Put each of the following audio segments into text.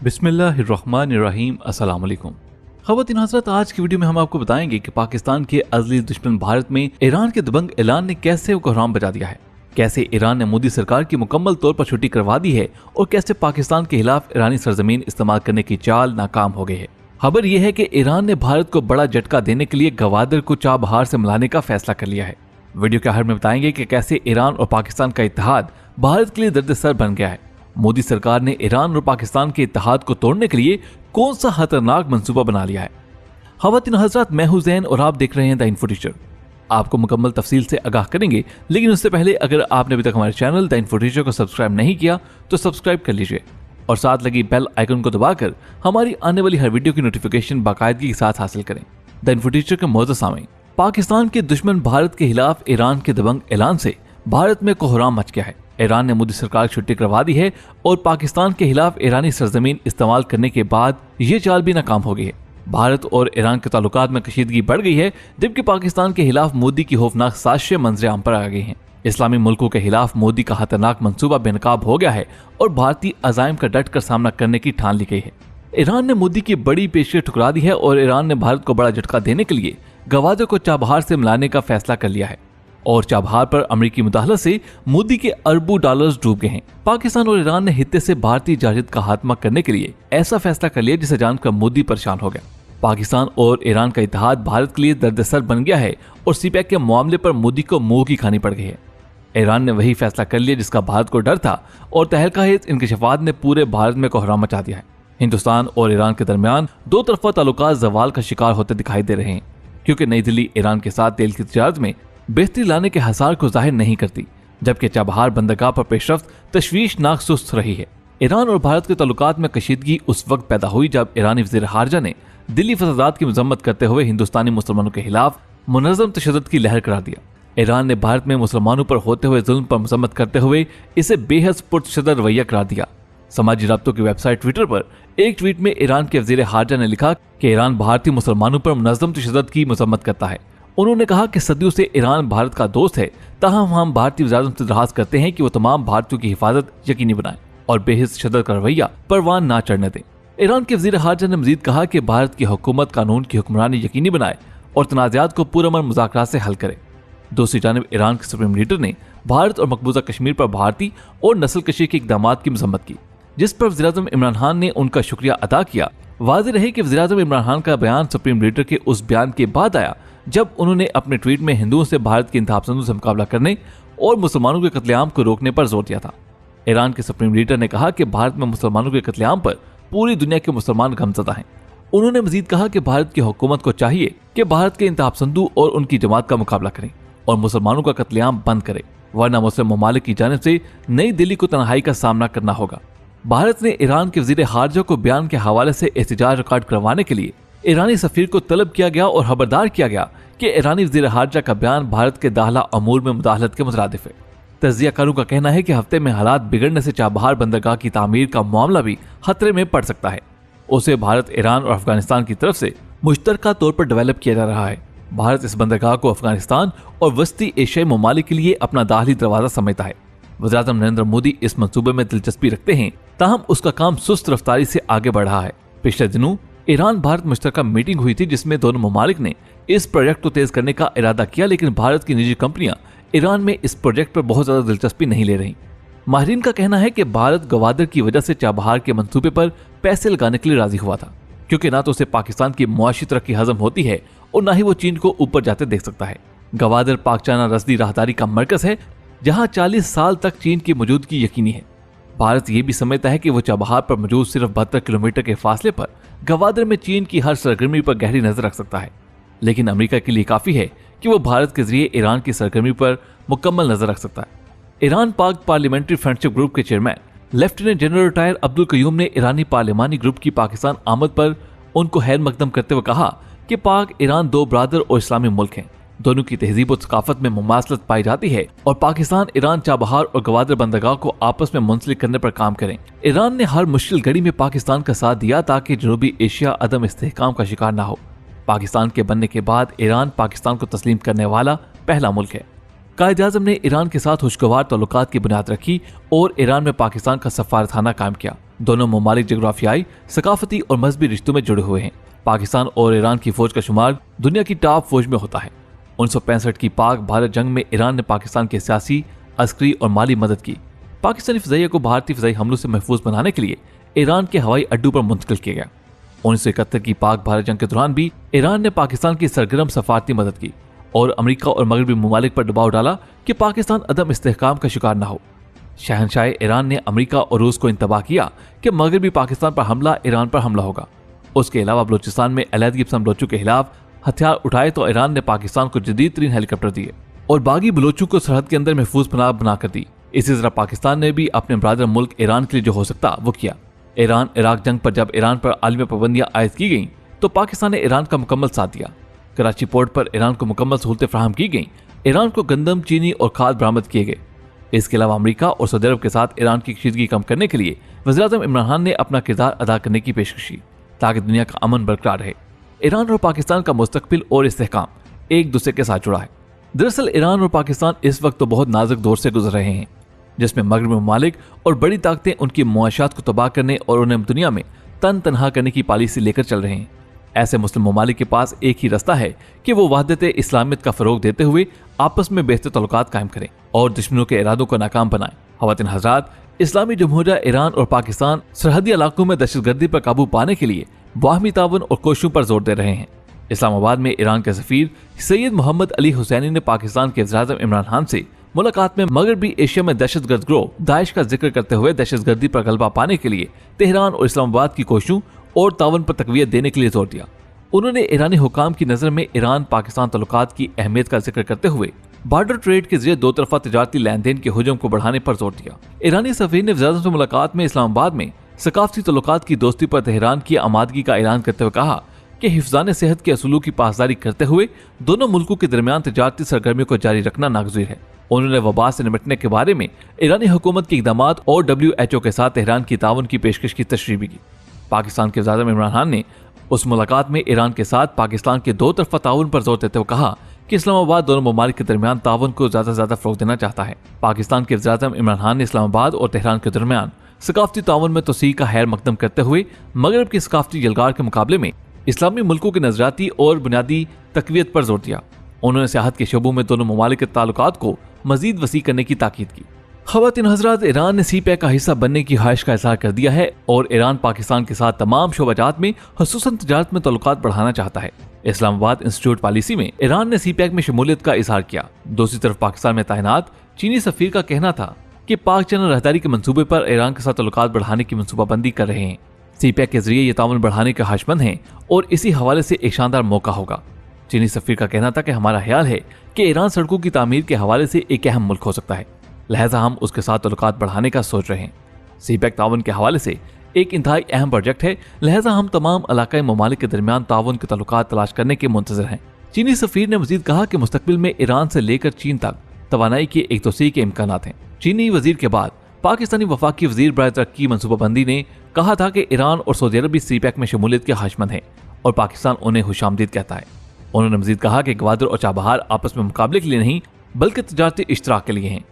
बिस्मिल्लाहिर्रहमानिर्रहीम। अस्सलाम वालेकुम। ख़वातीन हज़रात, आज की वीडियो में हम आपको बताएंगे कि पाकिस्तान के अज़ली दुश्मन भारत में ईरान के दबंग ऐलान ने कैसे कोहराम बजा दिया है, कैसे ईरान ने मोदी सरकार की मुकम्मल तौर पर छुट्टी करवा दी है और कैसे पाकिस्तान के खिलाफ ईरानी सरजमीन इस्तेमाल करने की चाल नाकाम हो गई है। खबर यह है कि ईरान ने भारत को बड़ा झटका देने के लिए गवादर को चाबहार से मिलाने का फैसला कर लिया है। वीडियो के आखिर में बताएंगे कि कैसे ईरान और पाकिस्तान का इत्तेहाद भारत के लिए दर्द-ए-सर बन गया है। मोदी सरकार ने ईरान और पाकिस्तान के इत्तेहाद को तोड़ने के लिए कौन सा खतरनाक मंसूबा बना लिया है। ख़वातीन हज़रात, मैं हूं ज़ैन और आप देख रहे हैं द इन्फो टीचर। आपको मुकम्मल तफसील से आगाह करेंगे, लेकिन उससे पहले अगर आपने अभी तक हमारे चैनल द इन्फो टीचर को सब्सक्राइब नहीं किया तो सब्सक्राइब कर लीजिए और साथ लगी बेल आइकन को दबाकर हमारी आने वाली हर वीडियो की नोटिफिकेशन बाकायदगी के साथ हासिल करें। द इन्फो टीचर के मौजूद सामईन, पाकिस्तान के दुश्मन भारत के खिलाफ ईरान के दबंग ऐलान से भारत में कोहराम मच गया है। ईरान ने मोदी सरकार की छुट्टी करवा दी है और पाकिस्तान के खिलाफ ईरानी सरजमीन इस्तेमाल करने के बाद ये चाल भी नाकाम हो गई है। भारत और ईरान के ताल्लुकात में कशीदगी बढ़ गई है, जबकि पाकिस्तान के खिलाफ मोदी की खौफनाक साजिशें मंजर आम पर आ गई हैं। इस्लामी मुल्कों के खिलाफ मोदी का खतरनाक मंसूबा बेनकाब हो गया है और भारतीय अज़ाइम का डट कर सामना करने की ठान ली गई है। ईरान ने मोदी की बड़ी पेशकश ठुकरा दी है और ईरान ने भारत को बड़ा झटका देने के लिए गवादर को चाबहार से मिलाने का फैसला कर लिया है और चाबहार पर अमेरिकी मुदाखलत से मोदी के अरबों डॉलर्स डूब गए हैं। पाकिस्तान और ईरान ने हित्ते से भारतीय जायदाद का खात्मा करने के लिए ऐसा फैसला कर लिया जिसे जानकर मोदी परेशान हो गया। पाकिस्तान और ईरान का इत्तेहाद भारत के लिए दर्द-ए-सर बन गया है और सीपैक के मामले पर मोदी को मुंह की खानी पड़ गई है। ईरान ने वही फैसला कर लिया जिसका भारत को डर था और तहलका-ए इंकशाफात ने पूरे भारत में कोहराम मचा दिया है। हिंदुस्तान और ईरान के दरमियान दो तरफा ताल्लुकात ज़वाल का शिकार होते दिखाई दे रहे हैं, क्योंकि नई दिल्ली ईरान के साथ तेल की तिजारत में बेहतरी लाने के हसार को जाहिर नहीं करती, जबकि चाबहार बंदरगाह पर पेशरफ्त तशवीशनाक सुस्त रही है। ईरान और भारत के ताल्लुकात में कशीदगी उस वक्त पैदा हुई जब ईरानी वज़ीर खारजा ने दिल्ली फसादात की मजम्मत करते हुए हिंदुस्तानी मुसलमानों के खिलाफ मुनज़्ज़म तशद्दुद की लहर करार दिया। ईरान ने भारत में मुसलमानों पर होते हुए जुल्म पर मजम्मत करते हुए इसे बेहद पुरतशद्दुद रवैया करार दिया। समाजी राब्तों की वेबसाइट ट्विटर पर एक ट्वीट में ईरान के वज़ीर खारजा ने लिखा कि ईरान भारतीय मुसलमानों पर मुनज़्ज़म तशद्दुद की मजम्मत करता है। उन्होंने कहा कि सदियों से ईरान भारत का दोस्त है, ताहम हम भारतीय वज़ारत से दरख्वास्त करते हैं कि वो तमाम भारतीयों की हिफाजत यकीनी बनाए और बेहिस तशद्दुद का रवैया परवान ना चढ़ने दें। ईरान के वज़ीर खारजा ने मजीद कहा कि भारत की हुकूमत कानून की हुक्मरानी यकीनी बनाए और तनाज़ात को पुरअमन मुज़ाकरात से हल करे। दूसरी जानिब ईरान के सुप्रीम लीडर ने भारत और मकबूजा कश्मीर पर भारतीय और नस्लकशी के इक़दामात की मजम्मत की, जिस पर वज़ीर-ए-आज़म इमरान खान ने उनका शुक्रिया अदा किया। वाज़ेह रहे कि वज़ीर-ए-आज़म इमरान खान का बयान सुप्रीम लीडर के उस बयान के बाद आया जब उन्होंने अपने ट्वीट में हिंदुओं से भारत के इंतहापसंदों से मुकाबला करने और मुसलमानों के कत्लेआम को रोकने पर जोर दिया था। ईरान के सुप्रीम लीडर ने कहा कि भारत में मुसलमानों के कत्लेआम पर पूरी दुनिया के मुसलमान गमज़दा हैं। उन्होंने मजीद कहा कि भारत की हुकूमत को चाहिए कि भारत के इंतहापसंदों और उनकी जमात का मुकाबला करें और मुसलमानों का कत्लेआम बंद करे, वरना मुस्लिम ममालिक की जानिब से नई दिल्ली को तन्हाई का सामना करना होगा। भारत ने ईरान के वज़ीर खारजा को बयान के हवाले से एहतजाज रिकॉर्ड करवाने के लिए ईरानी सफीर को तलब किया गया और खबरदार किया गया कि ईरानी वज़ीर खारजा का बयान भारत के दाखिला अमूर में मुदाखलत के मुतरादिफ है। तज्ज़ियाकारों का कहना है कि हफ्ते में हालात बिगड़ने से चाबहार बंदरगाह की तामीर का मामला भी खतरे में पड़ सकता है। उसे भारत, ईरान और अफगानिस्तान की तरफ से मुश्तरका तौर पर डेवलप किया जा रहा है। भारत इस बंदरगाह को अफगानिस्तान और वस्ती एशियाई ममालिक के लिए अपना दाखिली दरवाजा समझता है। वज़ीर-ए-आज़म नरेंद्र मोदी इस मंसूबे में दिलचस्पी रखते हैं, ताहम उसका काम सुस्त रफ्तारी से आगे बढ़ रहा है। पिछले दिनों ईरान भारत मुश्तरका मीटिंग हुई थी जिसमें दोनों ममालिक ने इस प्रोजेक्ट को तेज करने का इरादा किया, लेकिन भारत की निजी कंपनियां ईरान में इस प्रोजेक्ट पर बहुत ज्यादा दिलचस्पी नहीं ले रही। माहिरीन का कहना है कि भारत गवादर की वजह से चाबहार के मंसूबे पर पैसे लगाने के लिए राजी हुआ था, क्योंकि ना तो उसे पाकिस्तान की मुआशी तरक्की हजम होती है और ना ही वो चीन को ऊपर जाते देख सकता है। गवादर पाक चाइना रसदी राहदारी का मरकज है, जहां 40 साल तक चीन की मौजूदगी यकीनी है। भारत ये भी समझता है कि वो चाबहार पर मौजूद सिर्फ 72 किलोमीटर के फासले पर गवादर में चीन की हर सरगर्मी पर गहरी नजर रख सकता है, लेकिन अमेरिका के लिए काफी है कि वो भारत के जरिए ईरान की सरगर्मी पर मुकम्मल नजर रख सकता है। Iran Pak parliamentary friendship group के chairman lieutenant general retired Abdul Qayyum ने ईरानी पार्लियामानी ग्रुप की पाकिस्तान आमद पर उनको खैर मकदम करते हुए कहा कि पाक ईरान दो ब्रादर और इस्लामी मुल्क हैं, दोनों की तहजीब और सकाफत में मुमासलत पाई जाती है और पाकिस्तान ईरान चाबहार और गवादर बंदरगाह को आपस में मुंसलिक करने पर काम करें। ईरान ने हर मुश्किल घड़ी में पाकिस्तान का साथ दिया ताकि जनूबी एशिया अदम इस्तेहकाम का शिकार न हो। पाकिस्तान के बनने के बाद ईरान पाकिस्तान को तस्लीम करने वाला पहला मुल्क है। कायद-ए-आज़म ने ईरान के साथ खुशगवार ताल्लुकात की बुनियाद रखी और ईरान में पाकिस्तान का सफारतखाना कायम किया। दोनों ममालिक जोग्राफियाई, सकाफती और मजहबी रिश्तों में जुड़े हुए हैं। पाकिस्तान और ईरान की फौज का शुमार दुनिया की टॉप फौज में होता है। 1965 की पाक भारत जंग में ईरान ने पाकिस्तान की सियासी, अस्करी और माली मदद की। पाकिस्तानी फ़िज़ाइया को भारतीय फ़िज़ाई हमलों से महफूज बनाने के लिए ईरान के हवाई अड्डों पर मुंतकिल किया गया। 1971 की पाक भारत जंग के दौरान भी ईरान ने पाकिस्तान की सरगर्म सफारती मदद की और अमेरिका और मगरबी ममालिक पर दबाव डाला कि पाकिस्तान अदम इस्तेहकाम का शिकार न हो। शहनशाह ईरान ने अमेरिका और रूस को इंतबाह किया कि मगरबी पाकिस्तान पर हमला ईरान पर हमला होगा। उसके अलावा बलूचिस्तान में अलहदगी पसंद बलोचों के खिलाफ हथियार उठाए तो ईरान ने पाकिस्तान को जदीद तरीन हेलीकॉप्टर दिए और बागी बलोचों को सरहद के अंदर महफूज पनाह बनाकर दी। इसी तरह पाकिस्तान ने भी अपने ब्रादर मुल्क ईरान के लिए जो हो सकता वो किया। ईरान इराक जंग पर जब ईरान पर आलमी पाबंदियां आयद की गईं तो पाकिस्तान ने ईरान का मुकम्मल साथ दिया। कराची पोर्ट पर ईरान को मुकम्मल सहूलतें फराहम की गईं। ईरान को गंदम, चीनी और खाद बरामद किए गए। इसके अलावा अमेरिका और सऊदी अरब के साथ ईरान की कशीदगी कम करने के लिए वज़ीर-ए-आज़म इमरान खान ने अपना किरदार अदा करने की पेशकश की ताकि दुनिया का अमन बरकरार रहे। ईरान और पाकिस्तान का मुस्तकबिल और इस्तेहकाम एक दूसरे के साथ जुड़ा है। दरअसल ईरान और पाकिस्तान इस वक्त तो बहुत नाजुक दौर से गुजर रहे हैं, जिसमें मगरबी ममालिक और बड़ी ताकतें उनकी मुआशात को तबाह करने और उन्हें दुनिया में तन तनहा करने की पॉलिसी लेकर चल रहे हैं। ऐसे मुस्लिम ममालिक के पास एक ही रास्ता है कि वो वहदत इस्लामियत का फरोग देते हुए आपस में बेहतर तल्लुकात कायम करें और दुश्मनों के इरादों को नाकाम बनाएं। ख़वातीन हज़रात, इस्लामी जमहूरिया ईरान और पाकिस्तान सरहदी इलाकों में दहशतगर्दी पर काबू पाने के लिए बाहमी ताउन और कोशिशों पर जोर दे रहे हैं। इस्लामाबाद में ईरान के सफीर सैयद मोहम्मद अली हुसैनी ने पाकिस्तान के वज़ीर-ए-आज़म इमरान खान से मुलाकात में मगरबी एशिया में दहशतगर्द ग्रोह दाइश का जिक्र करते हुए दहशतगर्दी पर गलबा पाने के लिए तेहरान और इस्लामाबाद की कोशिशों और ताउन पर तकवीत देने के लिए जोर दिया। उन्होंने ईरानी हुकाम की नज़र में ईरान पाकिस्तान तल्लुकात की अहमियत का जिक्र करते हुए बॉर्डर ट्रेड के जरिए दो तरफा तिजारती लेन देन के हुजूम को बढ़ाने पर जोर दिया। ईरानी सफीर ने वज़ीर-ए-आज़म से मुलाकात में इस्लामाबाद में सकाफती तल्लुकात की दोस्ती पर तेहरान की आमादगी का ऐलान करते हुए कहा कि हिफ्ज़ान सेहत के असूलों की पासदारी करते हुए दोनों मुल्कों के दरमियान तिजारती सरगर्मियों को जारी रखना नागज़ीर है। उन्होंने वबा से निपटने के बारे में ईरानी हुकूमत के इक़दाम और WHO के साथ तेहरान की ताउन की पेशकश की तशरीह भी की। पाकिस्तान के वज़ीर-ए-आज़म इमरान खान ने उस मुलाकात में ईरान के साथ पाकिस्तान के दो तरफा ताउन पर जोर देते हुए कहा कि इस्लामाबाद दोनों ममालिक के दरमियान ताउन को ज्यादा से ज्यादा फ़रोग़ देना चाहता है। पाकिस्तान के वज़ीर-ए-आज़म इमरान खान ने इस्लामाबाद और तेहरान के दरमियान सकाफती ताउन में तोसी का खैर मकदम करते हुए मगरब की सकाफती जलगार के मुकाबले में इस्लामी मुल्कों की नजरियाती और बुनियादी तकवीत पर जोर दिया। उन्होंने सियाहत के शोबों में दोनों ममालिक के ताल्लुकात को मजीद वसी करने की ताकीद की। ख़वातीन हज़रात, ईरान ने CPEC का हिस्सा बनने की ख्वाहिश का इज़हार कर दिया है और ईरान पाकिस्तान के साथ तमाम शोबाजात में खुसूसन तिजारत में ताल्लुकात बढ़ाना चाहता है। इस्लामाबाद इंस्टीट्यूट पॉलिसी में ईरान ने CPEC में शमूलियत का इज़हार किया। दूसरी तरफ पाकिस्तान में तैनात चीनी सफीर का कहना था कि पाक चैनल रहदारी के मंसूबे पर ईरान के साथ ताल्लुकात बढ़ाने की मनसूबाबंदी कर रहे हैं। CPEC के जरिए ये ताउन बढ़ाने के ख्वाहिशमंद हैं और इसी हवाले से एक शानदार मौका होगा। चीनी सफीर का कहना था कि हमारा ख्याल है कि ईरान सड़कों की तामीर के हवाले से एक अहम मुल्क हो सकता है, लिहाजा हम उसके साथ ताल्लुकात बढ़ाने का सोच रहे हैं। CPEC ताउन के हवाले से एक इंतहाई अहम प्रोजेक्ट है, लिहाजा हम तमाम इलाकाई ममालिक के दरमियान ताउन के ताल्लुकात तलाश करने के मुंतज़िर हैं। चीनी सफीर ने मजीद कहा कि मुस्तकबिल में ईरान से लेकर चीन तक तवानाई की एक तोसी के इम्कानात हैं। चीनी वजीर के बाद पाकिस्तानी वफाकी वजीर बराए तरक्की मनसूबाबंदी ने कहा था कि ईरान और सऊदी अरब भी CPEC में शमूलियत के ख्वाहिशमंद हैं और पाकिस्तान उन्हें खुशामदीद कहता है। उन्होंने मजीद कहा कि गवादर और चाबहार आपस में मुकाबले के लिए नहीं बल्कि तजारती इश्तराक के लिए हैं।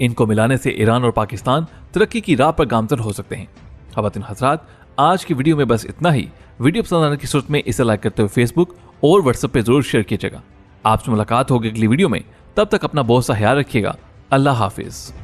इनको मिलाने से ईरान और पाकिस्तान तरक्की की राह पर गामजन हो सकते हैं। ख़वातीन हज़रात, आज की वीडियो में बस इतना ही। वीडियो पसंद आने की सूरत में इसे लाइक करते हुए फेसबुक और व्हाट्सएप पे जरूर शेयर कीजिएगा। आपसे मुलाकात होगी अगली वीडियो में, तब तक अपना बहुत सा ख्याल रखिएगा। अल्लाह हाफिज़।